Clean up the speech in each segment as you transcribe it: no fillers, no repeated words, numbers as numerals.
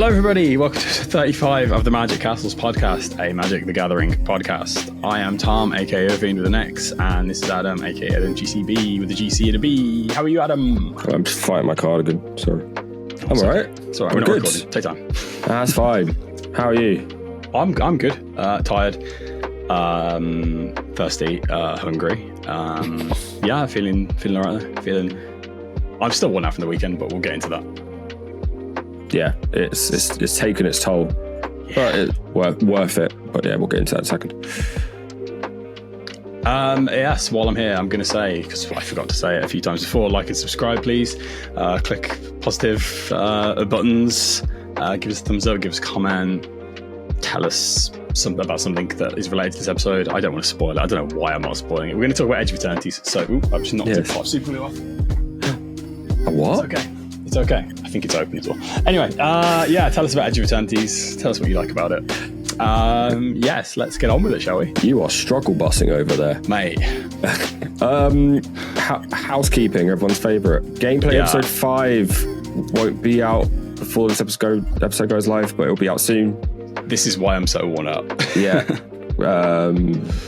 Hello everybody, welcome to 35 of the Magic Castles podcast, a Magic the Gathering podcast. I am Tom, aka Irvine with an X, and this is Adam, aka Adam GCB with a GC and a B. How are you, Adam? I'm just fighting my cardigan, sorry. I'm alright. It's alright, we're not good. Recording. Take time. That's fine. How are you? I'm good. Tired, thirsty, hungry. Yeah, feeling alright there. I'm still worn out from the weekend, but we'll get into that. Yeah, it's taken its toll, but it's worth it. But yeah, we'll get into that in a second. Yes, while I'm here, I'm going to say, because I forgot to say it a few times before, like and subscribe, please. Click positive buttons. Give us a thumbs up, give us a comment. Tell us something about something that is related to this episode. I don't want to spoil it. I don't know why I'm not spoiling it. We're going to talk about Edge of Eternities. So, I've just knocked it off. Super glue off. A what? It's okay. It's okay. I think it's open as well. Anyway, yeah, tell us about Edge of Eternities. Tell us what you like about it. Yes, let's get on with it, shall we? You are struggle bussing over there, mate. Housekeeping, everyone's favourite. Gameplay episode 5 won't be out before this episode goes live, but it'll be out soon. This is why I'm so worn out. Yeah.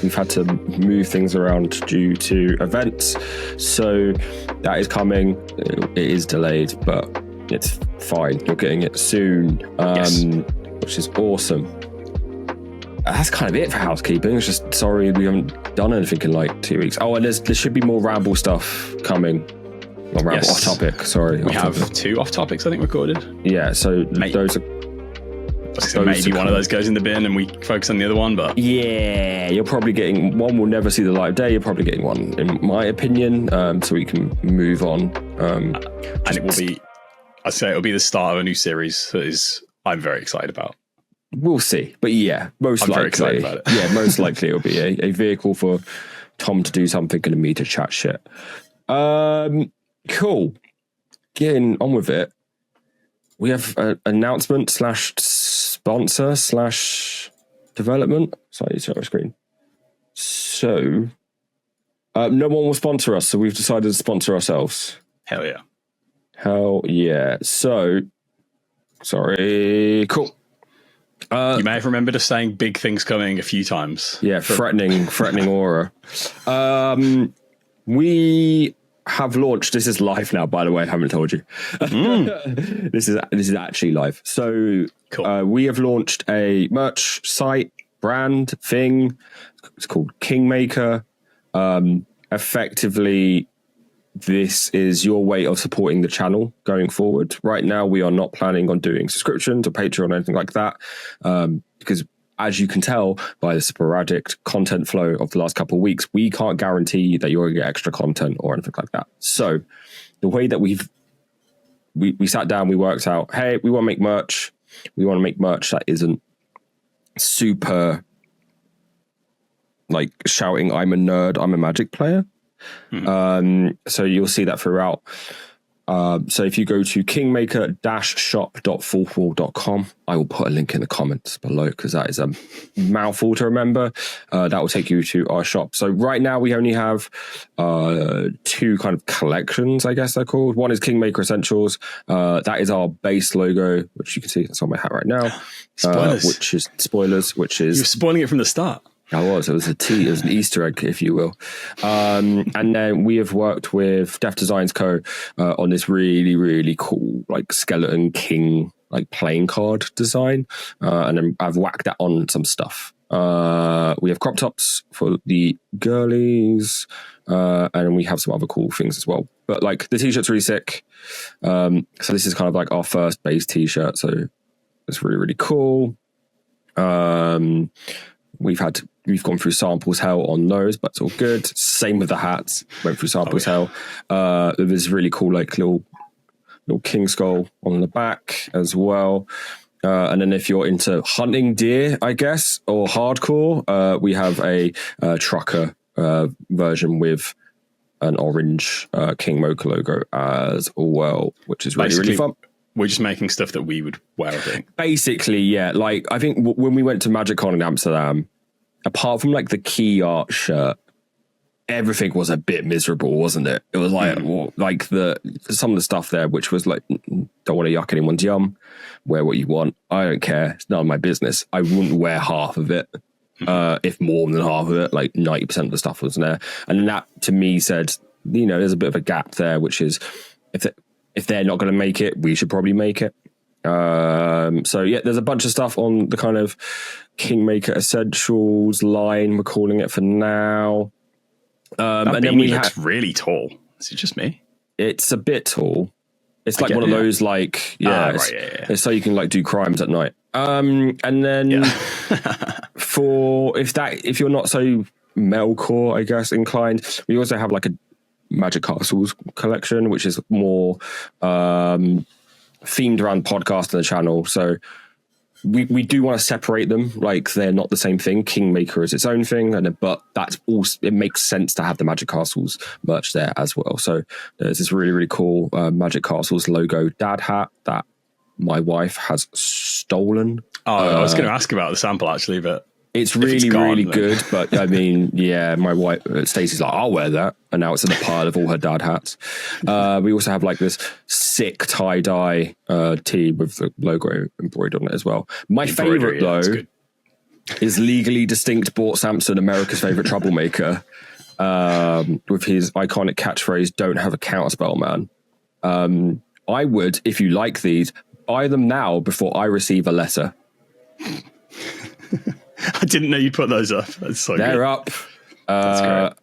We've had to move things around due to events, so that is coming. It is delayed, but it's fine. You're getting it soon, which is awesome. That's kind of it for housekeeping. It's just sorry we haven't done anything in like 2 weeks. Oh, and there should be more ramble stuff coming. Or ramble off topic. Sorry, we have 2 off topics I think recorded. Yeah, so those are. So maybe one of those goes in the bin and we focus on the other one, but yeah, you're probably getting one. Will never see the light of day. You're probably getting one, in my opinion, so we can move on. And it will be, I'd say, it'll be the start of a new series that is I'm very excited about. We'll see, but yeah, most likely, very excited about it. Yeah, most likely it'll be a vehicle for Tom to do something and me to chat shit. Cool. Getting on with it. We have an announcement / sponsor / development. Sorry, share my screen. So, no one will sponsor us, so we've decided to sponsor ourselves. Hell yeah. Hell yeah. So, sorry. Cool. You may have remembered us saying big things coming a few times. Yeah, threatening aura. We have launched. This is live now, by the way. I haven't told you. This is actually live. So cool. We have launched a merch site, brand thing. It's called KINGMAKER. Effectively, this is your way of supporting the channel going forward. Right now, we are not planning on doing subscriptions or Patreon or anything like that, because as you can tell by the sporadic content flow of the last couple of weeks, we can't guarantee that you're going to get extra content or anything like that. So the way that we sat down, we worked out, hey, we want to make merch. We want to make merch that isn't super like shouting, I'm a nerd, I'm a Magic player. So you'll see that throughout. So if you go to kingmaker-shop.fourthwall.com, I will put a link in the comments below because that is a mouthful to remember. That will take you to our shop. So right now we only have 2 kind of collections, I guess they're called. One is KINGMAKER Essentials. That is our base logo, which you can see that's on my hat right now. Which is spoilers. You're spoiling it from the start. It was a T. It was an Easter egg, if you will. And then we have worked with Def Designs Co. On this really, really cool like skeleton king like playing card design. And then I've whacked that on some stuff. We have crop tops for the girlies, and we have some other cool things as well. But like the t-shirt's really sick. So this is kind of like our first base t-shirt. So it's really, really cool. We've gone through samples hell on those, but it's all good. Same with the hats. Went through samples hell. There's really cool like little king skull on the back as well. And then if you're into hunting deer, I guess, or hardcore, we have a trucker version with an orange KINGMAKER logo as well, which is really, really fun. We're just making stuff that we would wear, I think. Basically, yeah. Like, I think when we went to MagicCon in Amsterdam, apart from like the key art shirt, everything was a bit miserable, wasn't it? It was like some of the stuff there, which was like, don't want to yuck anyone's yum. Wear what you want. I don't care. It's none of my business. I wouldn't wear half of it, if more than half of it. Like 90% of the stuff was there, and that to me said, there's a bit of a gap there, which is if they're not going to make it, we should probably make it. So yeah, there's a bunch of stuff on the kind of Kingmaker Essentials line. We're calling it for now. And then we looks really tall. Is it just me? It's a bit tall. It's like one of those it's so you can like do crimes at night. And then if you're not so metalcore, I guess, inclined, we also have like a Magic Castles collection, which is more themed around podcast on the channel. So we do want to separate them, like they're not the same thing. Kingmaker is its own thing, but that's also, it makes sense to have the Magic Castles merch there as well. So there's this really, really cool Magic Castles logo dad hat that my wife has stolen. I was going to ask about the sample actually, but it's really, really good. But I mean, yeah, my wife, Stacey's like, I'll wear that. And now it's in a pile of all her dad hats. We also have like this sick tie-dye tee with the logo embroidered on it as well. My favorite, though, is Legally Distinct Bort Sampson, America's favorite troublemaker, with his iconic catchphrase, "Don't have a counterspell, man." I would, if you like these, buy them now before I receive a letter. I didn't know you put those up. That's so They're good. up.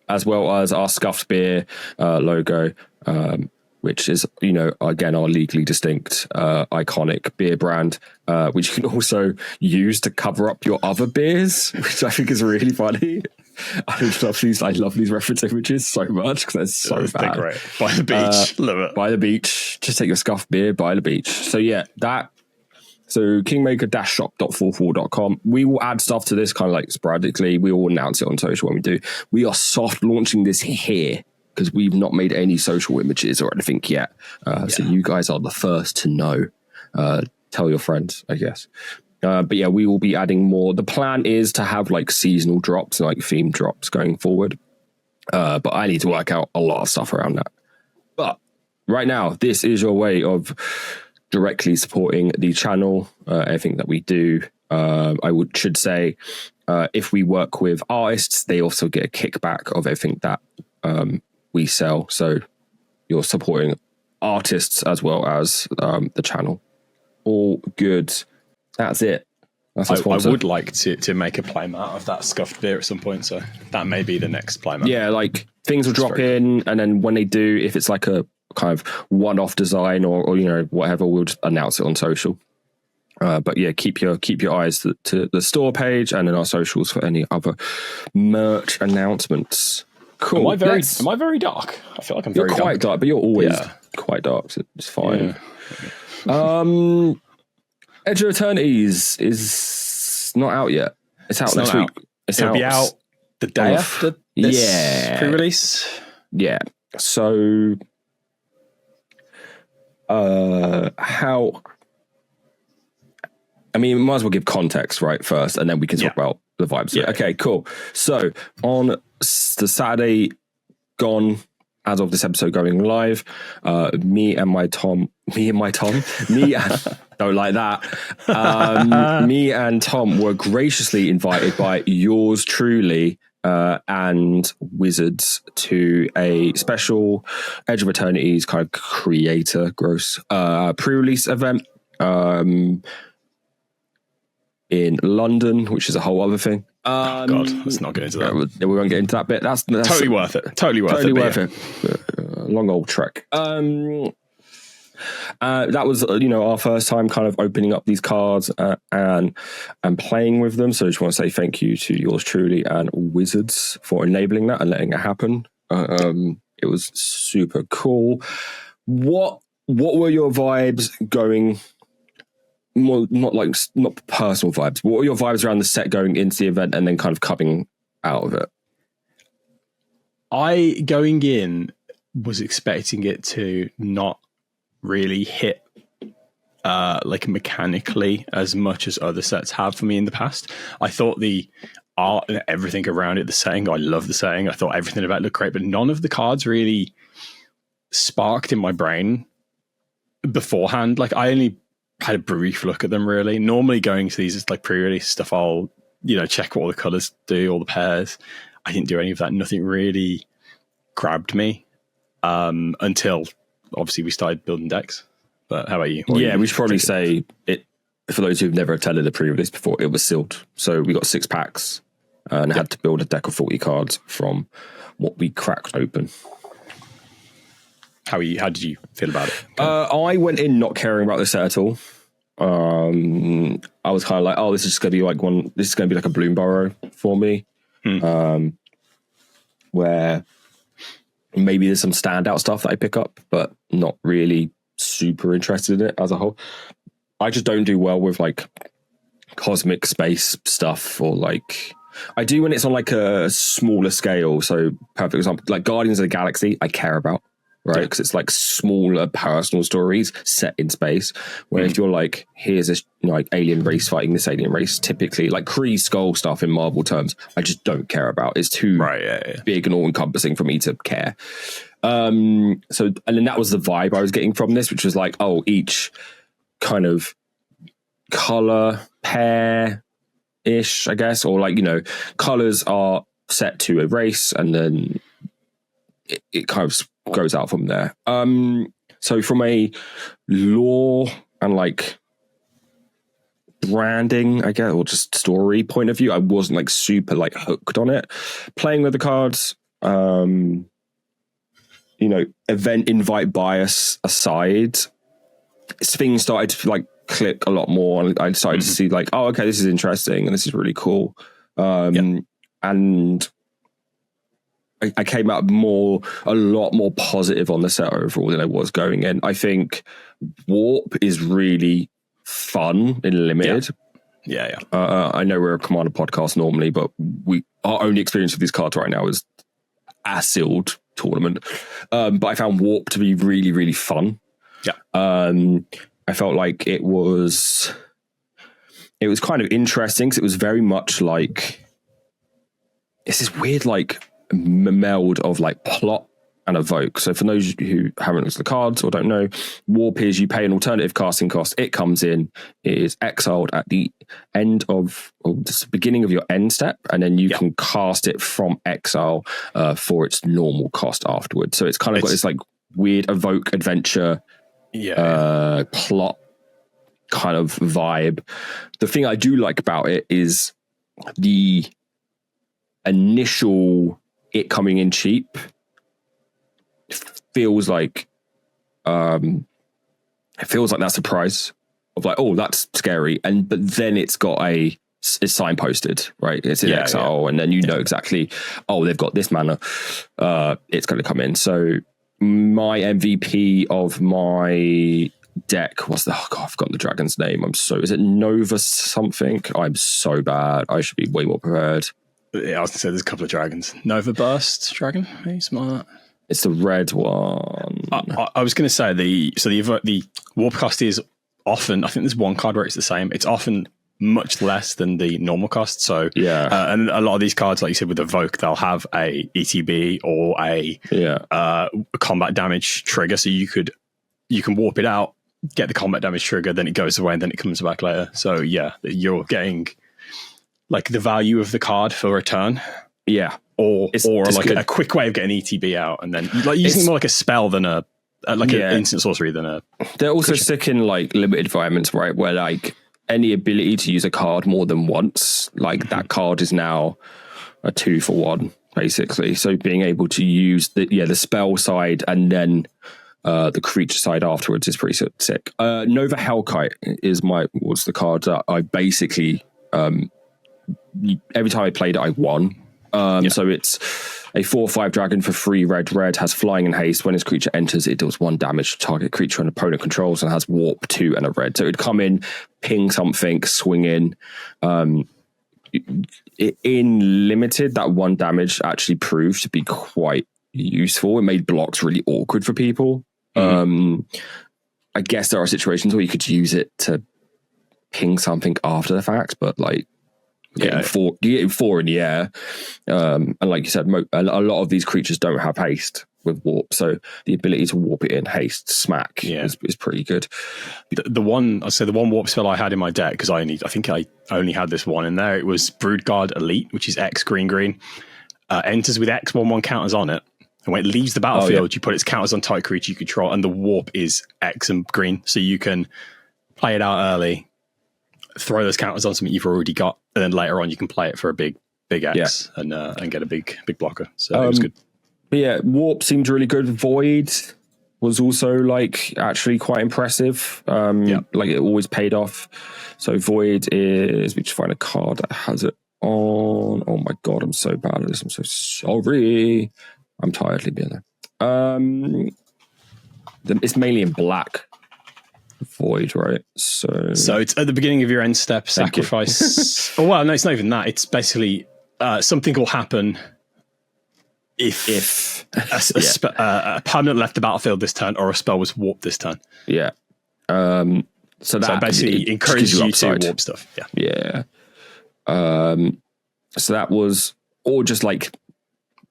As well as our Scuffed Beer logo, which is, again, our legally distinct, iconic beer brand, which you can also use to cover up your other beers, which I think is really funny. I love these reference images so much because they're so bad. They're great. By the beach. Love it. By the beach. Just take your Scuffed Beer by the beach. So yeah, So kingmaker-shop.44.com. We will add stuff to this kind of like sporadically. We will announce it on social when we do. We are soft launching this here because we've not made any social images or anything yet. So you guys are the first to know. Tell your friends, I guess. But yeah, we will be adding more. The plan is to have like seasonal drops and like theme drops going forward. But I need to work out a lot of stuff around that. But right now, this is your way of directly supporting the channel, everything that we do. Should say, if we work with artists, they also get a kickback of everything that we sell. So you're supporting artists as well as the channel. All good. That's it. That's I would like to make a playmat of that Scuffed Beer at some point, so that may be the next playmat. Yeah, like things will drop in, and then when they do, if it's like a kind of one-off design or whatever, we'll just announce it on social. But yeah, keep your eyes to the store page and then our socials for any other merch announctements. Cool. Am I very dark? I feel like I'm very dark. You're quite dark, but you're always quite dark, so it's fine. Yeah. Edge of Eternities is not out yet. It's out next week. It'll be out the day after this pre-release. Yeah. So might as well give context right first, and then we can talk about the vibes. Yeah. Okay, cool. So on the Saturday gone, as of this episode going live, me and Tom, don't like that. Me and Tom were graciously invited by yours truly and Wizards to a special Edge of Eternities kind of creator pre-release event in London, which is a whole other thing. God, let's not get into that. We won't get into that bit. That's totally worth it. Totally worth it. Long old trek. That was our first time kind of opening up these cards and playing with them. So I just want to say thank you to yours truly and Wizards for enabling that and letting it happen. It was super cool. What were your vibes going? More not personal vibes. What were your vibes around the set going into the event and then kind of coming out of it? I, going in, was expecting it to not really hit mechanically as much as other sets have for me in the past. I thought the art and everything around it, the setting. I love the setting. I thought everything about it looked great, but none of the cards really sparked in my brain beforehand. Like, I only had a brief look at them, really. Normally going to these like pre-release stuff, I'll, check what all the colors do, all the pairs. I didn't do any of that. Nothing really grabbed me until obviously we started building decks. But how about you? We should probably say it, for those who've never attended the pre-release before, it was sealed. So we got 6 packs and had to build a deck of 40 cards from what we cracked open. How did you feel about it? I went in not caring about the set at all. I was kind of like, this is just going to be this is going to be like a Bloom Burrow for me. Where maybe there's some standout stuff that I pick up, but not really super interested in it as a whole. I just don't do well with like cosmic space stuff, or like I do when it's on like a smaller scale. So perfect example, like Guardians of the Galaxy, I care about, right? Because it's like smaller personal stories set in space. Where if you're like, here's this like alien race fighting this alien race, typically like Kree Skull stuff in Marvel terms, I just don't care about. It's too big and all encompassing for me to care. And then that was the vibe I was getting from this, which was like, each kind of color pair ish, I guess, or like, colors are set to a race, and then it kind of goes out from there. So from a lore and like branding, I guess, or just story point of view, I wasn't like super like hooked on it. Playing with the cards, event invite bias aside, things started to like click a lot more, and I decided to see like, okay, this is interesting and this is really cool. And I came out a lot more positive on the set overall than I was going in. I think Warp is really fun in Limited. Yeah. I know we're a Commander podcast normally, but our only experience with these cards right now is a sealed tournament. But I found Warp to be really, really fun. Yeah. I felt like it was kind of interesting because it was very much like, it's this weird like meld of like plot and evoke. So for those who haven't looked at the cards or don't know, Warp is you pay an alternative casting cost. It comes in, it is exiled at the end of, or the beginning of your end step, and then you can cast it from exile for its normal cost afterwards. So it's kind of got this like weird evoke adventure plot kind of vibe. The thing I do like about it is the initial it coming in cheap feels like that surprise of like, that's scary, but then it's signposted, right? It's in exile, and then know exactly, they've got this mana, it's going to come in. So my MVP of my deck was I've forgotten the dragon's name. Is it Nova something? I'm so bad. I should be way more prepared. Yeah, I was going to say there's a couple of dragons. Nova Burst dragon, maybe something like that. It's the red one. I was going to say the warp cost is often, I think there's one card where it's the same. It's often much less than the normal cost. So and a lot of these cards, like you said with Evoke, they'll have a ETB or a combat damage trigger. So you can warp it out, get the combat damage trigger, then it goes away, and then it comes back later. So you're getting like the value of the card for a turn. Yeah. Or like a quick way of getting ETB out, and then like using more like a spell than an instant sorcery than a. They're also sick in like limited environments, right? Where like any ability to use a card more than once, like that card is now a 2-for-1, basically. So being able to use the spell side and then the creature side afterwards is pretty sick. Nova Hellkite was the card that I basically every time I played it, I won. So it's a 4/5 dragon for 3 red, has flying and haste. When its creature enters, it deals 1 damage to target creature an opponent controls, and has warp 2 and a red. So it'd come in, ping something, swing in. In limited, that 1 damage actually proved to be quite useful. It made blocks really awkward for people. I guess there are situations where you could use it to ping something after the fact, but like You're getting four in the air. And like you said, a lot of these creatures don't have haste with warp, so the ability to warp it in haste smack is pretty good. The one warp spell I had in my deck, because I think I only had this one in there, it was Broodguard Elite, which is X green, enters with X 1/1 counters on it, and when it leaves the battlefield, you put its counters on target creature you control, and the warp is X and green, so you can play it out early, throw those counters on something you've already got, and then later on you can play it for a big X and get a big blocker. So it was good. But yeah, warp seemed really good. Void was also like actually quite impressive. Like it always paid off. So Void is, we just find a card that has it on. Oh my god, I'm so bad at this. I'm so sorry. I'm tired, leave me alone. It's mainly in black. Void, right? So it's at the beginning of your end step, sacrifice. Oh well, no, it's not even that. It's basically something will happen if a permanent left the battlefield this turn, or a spell was warped this turn. Yeah. So basically encourages you to warp stuff. Yeah. So that was, or just like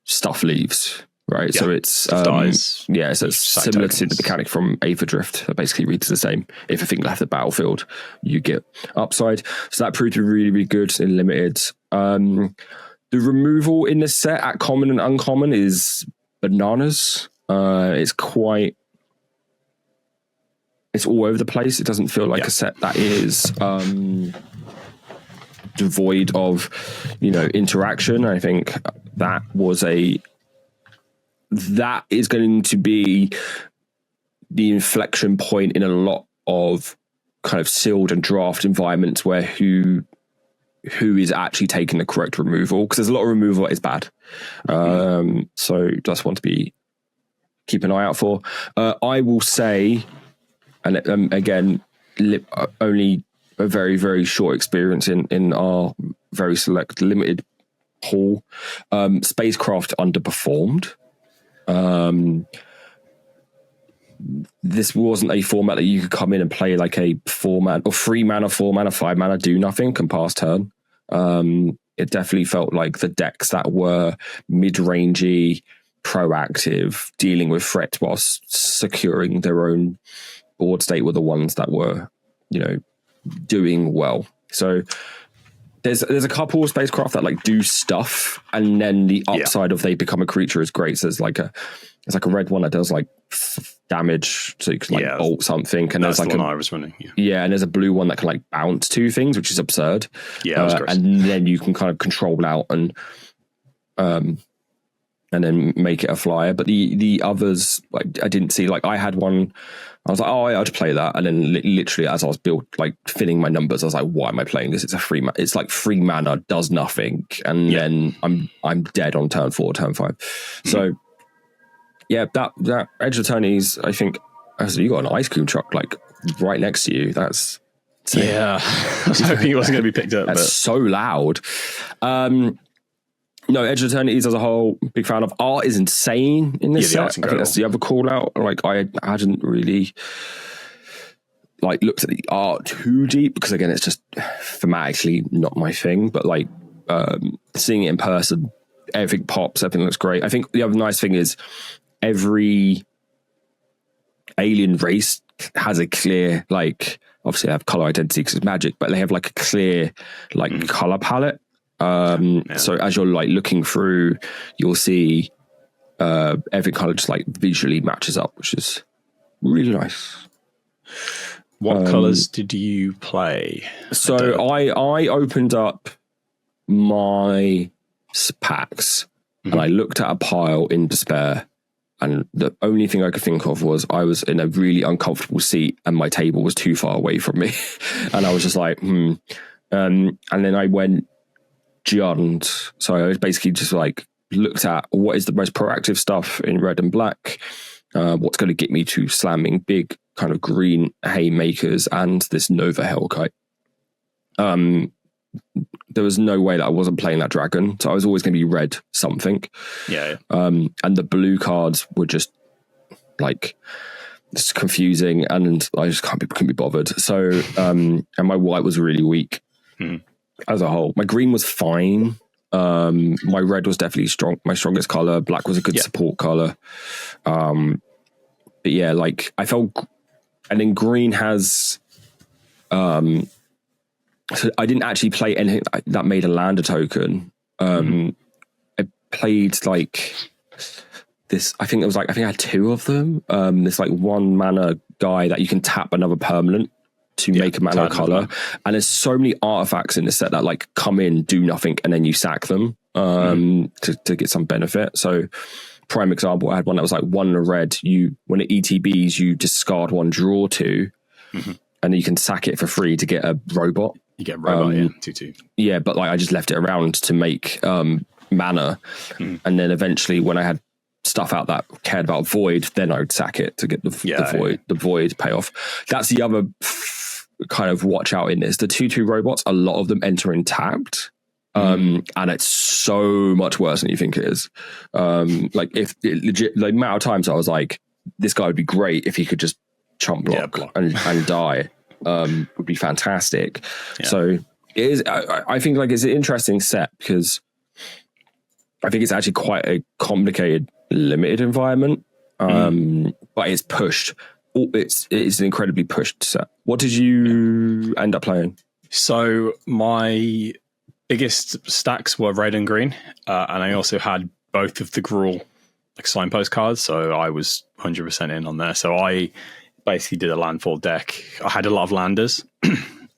stuff leaves, right? Yeah. So it's dies. Yeah, so it's similar to the mechanic from Aether Drift. That basically reads the same. If a thing left the battlefield, you get upside. So that proved to be really, really good in limited. The removal in this set at common and uncommon is bananas. It's all over the place. It doesn't feel like a set that is devoid of, interaction. I think that is going to be the inflection point in a lot of kind of sealed and draft environments where who is actually taking the correct removal, because there's a lot of removal that is bad. So just want to keep an eye out for. I will say, and again, only a very, very short experience in our very select limited pool. Spacecraft underperformed. This wasn't a format that you could come in and play like a 4-mana or 3-mana, 4-mana, 5-mana do nothing can pass turn. It definitely felt like the decks that were mid-rangey, proactive, dealing with threats whilst securing their own board state were the ones that were, doing well. So there's a couple of spacecraft that like do stuff, and then the upside of they become a creature is great. So there's like a red one that does like damage, so you can bolt something, and that's there's like the one I was running. And there's a blue one that can like bounce two things, which is absurd. Yeah, that was and then you can kind of control out and then make it a flyer. But the others, like I didn't see. Like I had one, I was like, oh, I'll just play that, and then literally as I was filling my numbers, I was like, why am I playing this? It's it's like 3 mana, does nothing, and then I'm dead on turn 4, turn 5. So. Yeah, that Edge of Eternities, I think, you got an ice cream truck like right next to you. That's I was hoping it wasn't going to be picked up. That's so loud. No, Edge of Eternities as a whole, big fan of. Art is insane in this set. I think that's the other call out. Like I hadn't really looked at the art too deep, because again, it's just thematically not my thing. But seeing it in person, everything pops. Everything looks great. I think the other nice thing is, every alien race has a clear, obviously they have color identity because it's magic, but they have like a clear color palette. So as you're looking through, you'll see every color just visually matches up, which is really nice. What colors did you play? So I opened up my packs and I looked at a pile in despair. And the only thing I could think of was I was in a really uncomfortable seat and my table was too far away from me. And I was just like, And then I went Jund. So I was basically just looked at what is the most proactive stuff in red and black, what's going to get me to slamming big kind of green haymakers and this Nova Hellkite. There was no way that I wasn't playing that dragon, so I was always going to be red something. And the blue cards were just it's confusing, and I just couldn't be bothered. So and my white was really weak. as a whole. My green was fine. My red was definitely my strongest color. Black was a good support color. But yeah, like I felt, and then green has, so I didn't actually play anything that made a lander token. I played like this, I think I had two of them. This like 1 mana guy that you can tap another permanent to make a mana color. And there's so many artifacts in the set that like come in, do nothing, and then you sack them to get some benefit. So prime example, I had one that was like 1 in a red. When it ETBs, you discard 1, draw 2, and then you can sack it for free to get a robot. You get a robot, 2/2. Yeah, but like I just left it around to make mana. And then eventually when I had stuff out that cared about void, then I would sack it to get the void payoff. That's the other kind of watch out in this. The 2/2 robots, a lot of them enter in tapped. And it's so much worse than you think it is. Like if it legit, like amount of times I was like, this guy would be great if he could just chump block, and die. Would be fantastic. So it is. I think like it's an interesting set because I think it's actually quite a complicated limited environment, but it's pushed. It's an incredibly pushed set. What did you end up playing? So my biggest stacks were red and green, and I also had both of the Gruul like signpost cards, so I was 100% in on there. So I basically did a landfall deck. I had a lot of landers,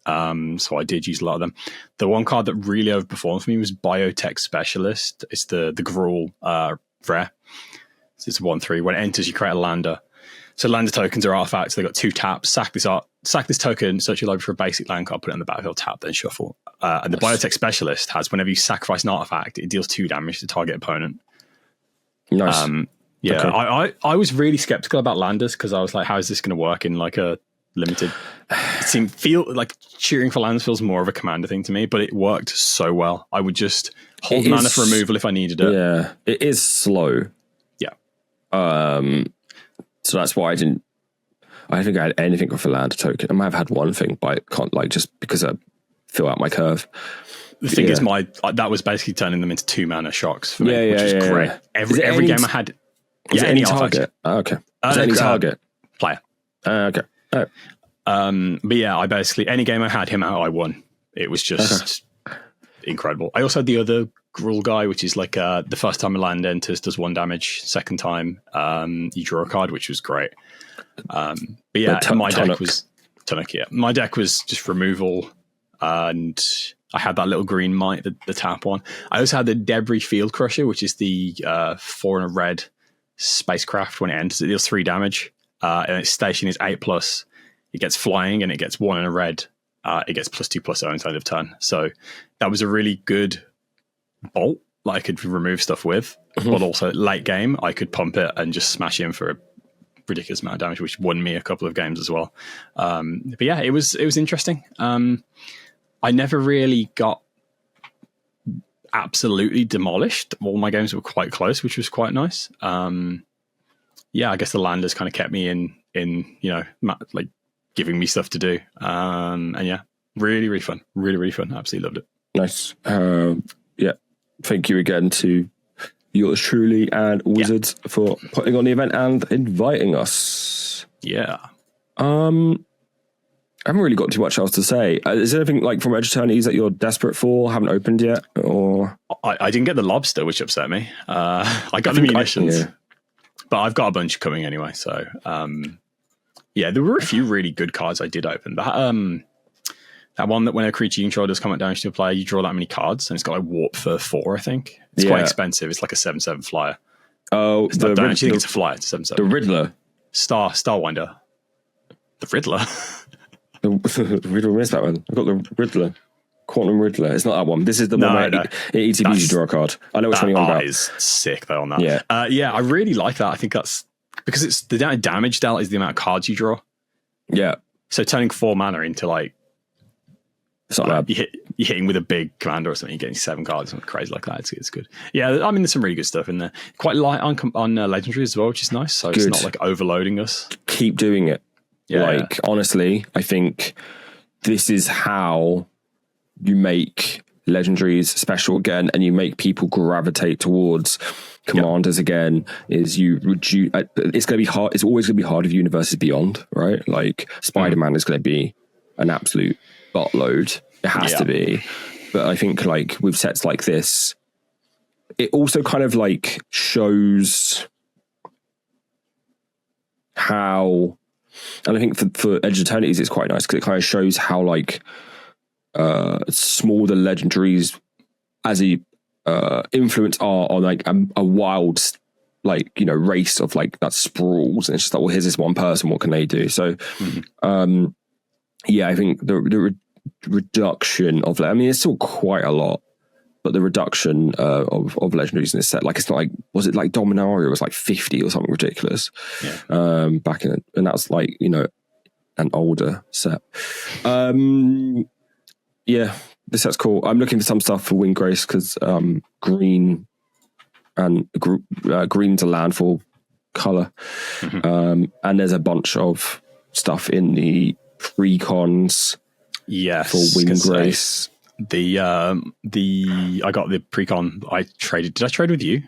so I did use a lot of them. The one card that really overperformed for me was Biotech Specialist. It's the Gruul rare. So it's a 1/3. When it enters, you create a lander. So lander tokens are artifacts. They've got 2 taps. Sack this token, search your library for a basic land card, put it on the battlefield, tap, then shuffle. And the Biotech Specialist has, whenever you sacrifice an artifact, it deals 2 damage to target opponent. Nice. Yeah, okay. I was really skeptical about landers because I was like, how is this going to work in like a limited? Feel like cheering for landers feels more of a commander thing to me, but it worked so well. I would just hold mana for removal if I needed it. Yeah, it is slow. Yeah. So that's why I don't think I had anything for lander token. I might have had one thing, but I can't, like, just because I fill out my curve. The thing is, that was basically turning them into 2 mana shocks for me, which is great. Every game I had. Yeah, any target. Oh, okay. Is any target player? Okay. Oh. But yeah, I basically any game I had him out, I won. It was just incredible. I also had the other Gruul guy, which is like the first time a land enters does 1 damage. Second time, you draw a card, which was great. But yeah, my deck was Tunnock. Yeah, my deck was just removal, and I had that little green mite, the tap one. I also had the Debris Field Crusher, which is the 4 and a red spacecraft. When it enters, it deals 3 damage, and its station is 8+. It gets flying, and it gets 1 and a red. It gets +2/+0 end of turn. So that was a really good bolt that I could remove stuff with, but also late game I could pump it and just smash in for a ridiculous amount of damage, which won me a couple of games as well. But yeah, it was interesting. I never really got absolutely demolished. All my games were quite close, which was quite nice. Yeah, I guess the landers kind of kept me in like giving me stuff to do. And yeah, really fun. Really fun. Absolutely loved it. Nice. Yeah. Thank you again to yours truly and Wizards for putting on the event and inviting us. Yeah. I haven't really got too much else to say. Is there anything like from Eternities that you're desperate for, haven't opened yet? Or I didn't get the lobster, which upset me. I got the munitions, but I've got a bunch coming anyway. So yeah, there were a few really good cards I did open. That one that when a creature you control does combat damage to a player, you draw that many cards, and it's got like warp for 4, I think. It's quite expensive. It's like a 7/7 flyer. Oh, I don't actually think it's a flyer. It's a 7/7. The Riddler. Starwinder. The Riddler. The Riddler missed that one. I've got the Riddler. Quantum Riddler. It's not that one. This is the one where it ETBs you draw a card. I know which one you're on about. That is sick though on that. Yeah. Yeah, I really like that. I think that's because it's the amount of damage dealt is the amount of cards you draw. Yeah. So turning 4 mana into like you're hitting with a big commander or something, you're getting 7 cards, something crazy like that. It's good. Yeah, I mean, there's some really good stuff in there. Quite light on legendary as well, which is nice. So it's not like overloading us. Keep doing it. Yeah, honestly, I think this is how you make legendaries special again, and you make people gravitate towards commanders again, is you reduce. It's going to be hard. It's always going to be hard if Universes Beyond, right? Like Spider-Man is going to be an absolute buttload. It has to be. But I think like with sets like this, it also kind of like shows how, and I think for Edge of Eternities it's quite nice because it kind of shows how like small the legendaries as a influence are on like a wild like, you know, race of like that sprawls, and it's just like, well, here's this one person, what can they do? So I think the reduction of, I mean, it's still quite a lot, but the reduction of legendaries in this set, like, it's not like, was it like Dominaria was like 50 or something ridiculous back in, and that's like, you know, an older set. This set's cool. I'm looking for some stuff for Windgrace because green and green's a landfall color, and there's a bunch of stuff in the precons. Yes, for Windgrace. I got the precon. I traded. Did I trade with you?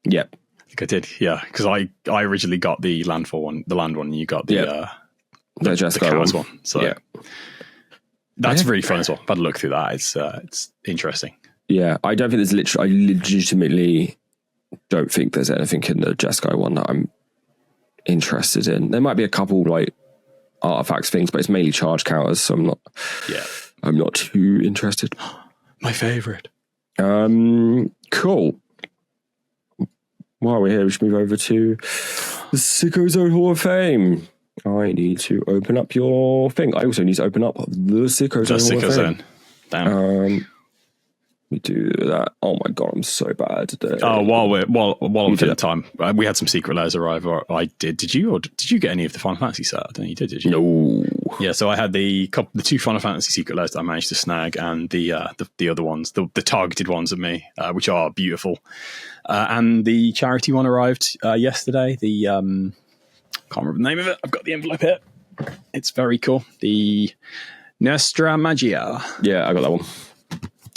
Yep, I think I did. Yeah, because I originally got the landfall one, the land one, and you got the Chaos one. So yeah. That's really fun as well. I've had a look through that. It's interesting. Yeah, I don't think there's I legitimately don't think there's anything in the Jeskai one that I'm interested in. There might be a couple like artifacts things, but it's mainly charge counters, so I'm not too interested. My favorite. Cool. While we're here, we should move over to the Sicko Zone Hall of Fame. I need to open up your thing. I also need to open up the Sicko Zone. The Sicko Zone. Damn. We do that. Oh my god, I'm so bad today. Oh, while I'm filling time, we had some secret layers arrive. Or I did. Did you? Or did you get any of the Final Fantasy set? I don't think you did you? No. Yeah, so I had the two Final Fantasy secret layers that I managed to snag, and the other ones, the targeted ones of me, which are beautiful. And the charity one arrived yesterday. The can't remember the name of it. I've got the envelope here. It's very cool. The Nostra Magia. Yeah, I got that one.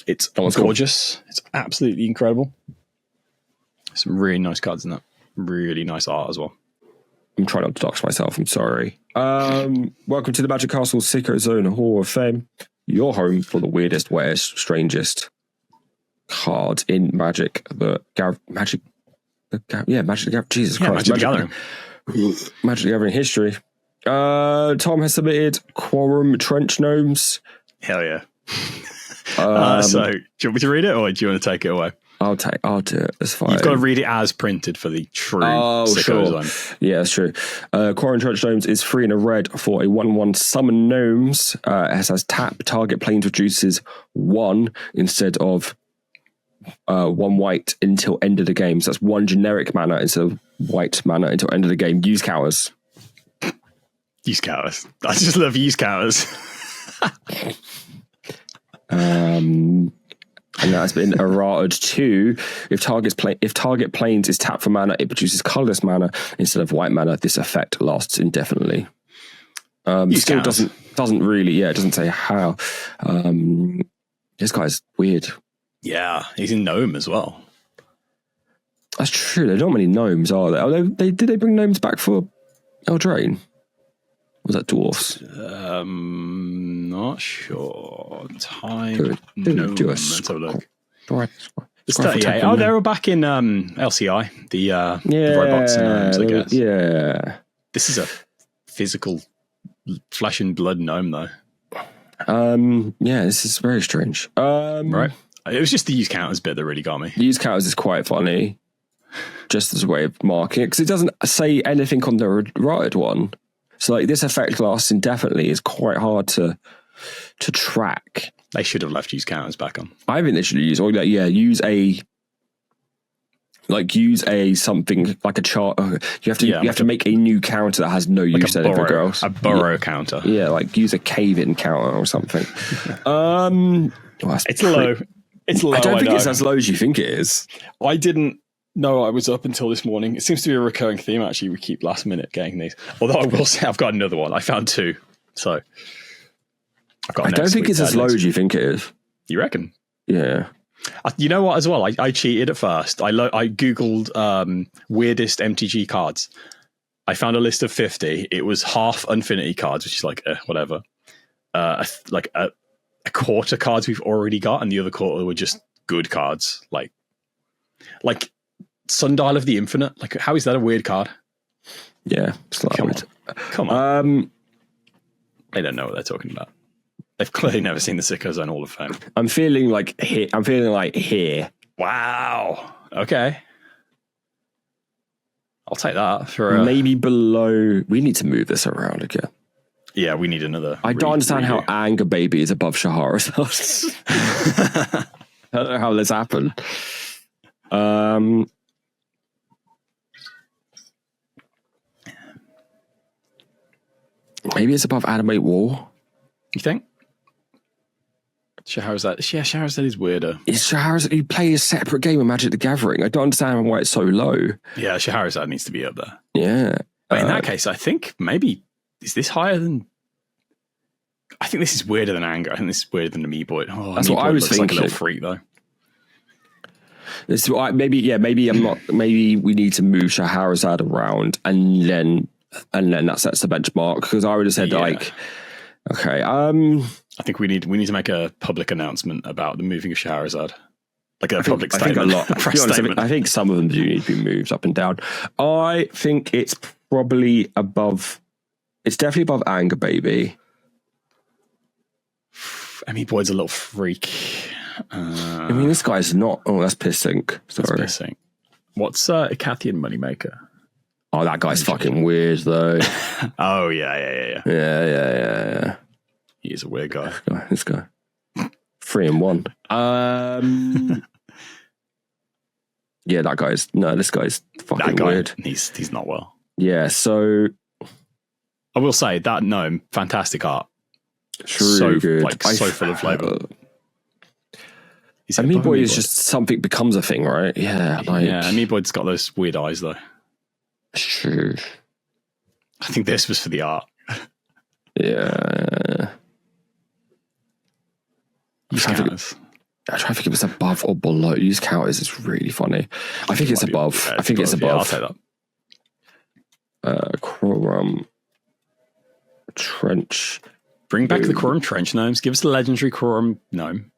It's gorgeous. Cool. It's absolutely incredible. Some really nice cards in that. Really nice art as well. I'm trying not to dox myself. I'm sorry. Welcome to the Magic Castle Sicko Zone Hall of Fame. Your home for the weirdest, wettest, strangest cards in Magic. Magic the Gathering. Jesus Christ. Magic the Gathering. Magic the Gathering history. Tom has submitted Quorum Trench Gnomes. Hell yeah. So, do you want me to read it, or do you want to take it away? I'll do it. That's fine. You've got to read it as printed for the true Sicko Zone. Yeah, that's true. Quorum Trench Gnomes is 3 and a red for a 1/1 summon gnomes. It has tap, target planes reduces 1 instead of 1 white until end of the game. So that's 1 generic mana instead of white mana until end of the game. Use counters. Use counters. I just love use counters. And that's been errated to if target planes is tapped for mana, it produces colorless mana instead of white mana. This effect lasts indefinitely. Still doesn't really, it doesn't say how. This guy's weird. Yeah, he's in gnome as well. That's true. There's not many gnomes, are there? Although did they bring gnomes back for Eldraine? Was that dwarfs? Not sure. Time. Let's have a look. It's 38. Oh, they were back in LCI. The robots and gnomes, I guess. Yeah. This is a physical flesh and blood gnome, though. This is very strange. Right. It was just the use counters bit that really got me. Use counters is quite funny, just as a way of marking it, because it doesn't say anything on the right one. So like this effect lasts indefinitely is quite hard to track. They should have left use counters back on. I think they should use something like a chart. You have to make a new counter that has no use to anything else. A burrow counter. Yeah, like use a cave-in counter or something. It's low. It's low. I don't think it's as low as you think it is. I didn't know I was up until this morning. It seems to be a recurring theme, actually. We keep last minute getting these. Although I will say I've got another one. I found 2. So I don't think it's as low as you think it is. You reckon? Yeah. You know what? As well, I cheated at first. I googled weirdest MTG cards. I found a list of 50. It was half Infinity cards, which is like whatever. Like a quarter cards we've already got, and the other quarter were just good cards, like Sundial of the Infinite. Like, how is that a weird card? Yeah, Come on. They don't know what they're talking about. They've clearly never seen the Sicko Zone Hall of Fame. I'm feeling like here. Wow. Okay. I'll take that for maybe below. We need to move this around again. Yeah, we need another. I don't understand how Anger Baby is above Shahara's. I don't know how this happened. Maybe it's above Animate War. You think? Shahrazad. Yeah, Shahrazad is weirder. It's Shahrazad. You play a separate game of Magic the Gathering. I don't understand why it's so low. Yeah, Shahrazad needs to be up there. Yeah. But in that case, I think maybe, is this higher than... I think this is weirder than Anger. I think this is weirder than the Meeboy. Oh, that's what I was thinking. Like a little freak, though. Maybe I'm not... Maybe we need to move Shahrazad around and then that sets the benchmark, because I would have said okay, I think we need to make a public announcement about the moving of Shahrazad, like a public statement. I think I think some of them do need to be moved up and down. I think it's probably above. It's definitely above Anger Baby. Boyd's a little freak. I mean, this guy's not. Oh, that's Piss Sink. Sorry. That's Piss Sink. What's Icathian Moneymaker? Oh, that guy's fucking weird, though. Oh, yeah. Yeah. He is a weird guy. This guy. 3-1. Yeah, this guy's fucking weird. He's not well. Yeah, so... I will say, that gnome, fantastic art. Really good. Like, so full of flavour. Meeboy is just something becomes a thing, right? Yeah, Meeboy's got those weird eyes, though. True. I think this was for the art. Yeah. I try to think if it's above or below. Use counters is really funny. I think it's above. I think it's above. Yeah, I'll take that. Quorum Trench. Bring back the Quorum Trench gnomes. Give us the legendary Quorum gnome.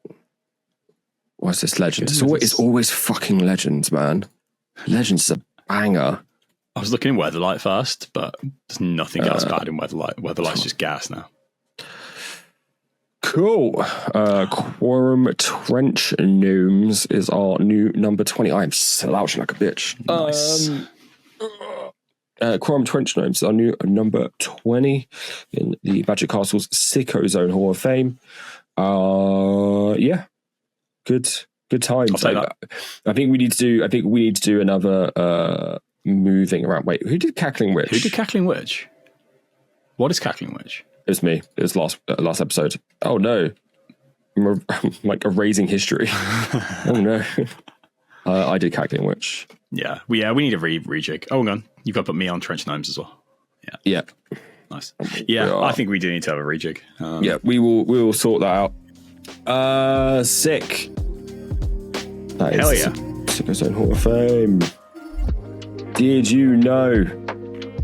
What's this legend? It's always fucking legends, man. Legends is a banger. I was looking in Weatherlight first, but there's nothing else bad in Weatherlight. Weatherlight's just gas now. Cool. Quorum Trench Gnomes is our new number 20. I am slouching like a bitch. Nice. Quorum Trench Gnomes is our new number 20 in the Magic Castle's Sicko Zone Hall of Fame. Yeah. Good times. I think we need to do another moving around. Wait, who did Cackling Witch? What is Cackling Witch? It was me. It was last episode. Oh no, I'm like erasing history. Oh no, I did Cackling Witch. Yeah, we need a rejig. Oh, hang on, you've got to put me on Trench Gnomes as well. Yeah. Nice. Yeah, I think we do need to have a rejig. Yeah, we will sort that out. Sick. Hell yeah. Sicko Zone Hall of Fame. Did you know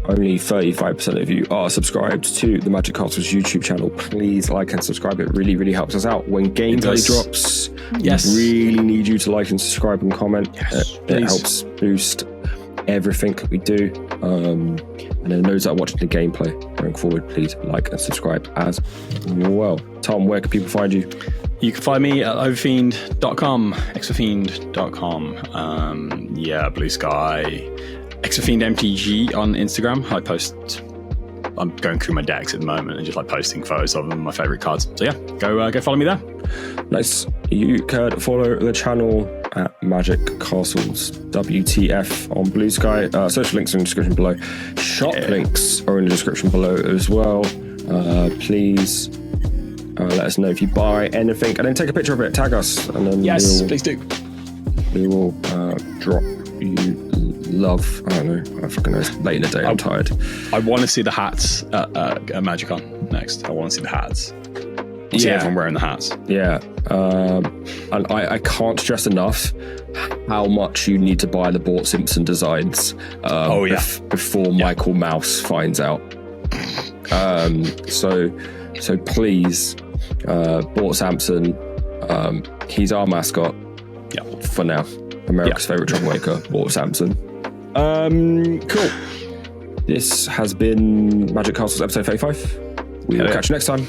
only 35% of you are subscribed to the Magic Castle's YouTube channel? Please like and subscribe. It really, really helps us out. When gameplay drops, we really need you to like and subscribe and comment. Yes, it helps boost everything we do. And then those that are watching the gameplay going forward, please like and subscribe as well. Tom, where can people find you? You can find me at overfiend.com, exofiend.com. Blue Sky. Exofiend MTG on Instagram. I'm going through my decks at the moment and just like posting photos of them, my favorite cards. So yeah, go follow me there. Nice. You can follow the channel at Magic Castles WTF on Blue Sky. Social links are in the description below. Shop links are in the description below as well. Please let us know if you buy anything, and then take a picture of it, tag us, and then please do. We will drop you love. I don't know. I fucking know. It's late in the day. I'm tired. I want to see the hats at MagicCon next. I want to see the hats. See everyone wearing the hats. Yeah. And I can't stress enough how much you need to buy the Bort Simpson designs before Michael Mouse finds out. So please, Bort Sampson, he's our mascot for now. America's favorite troublemaker, Bort Sampson. Cool. This has been Magic Castles episode 35. We will catch you next time.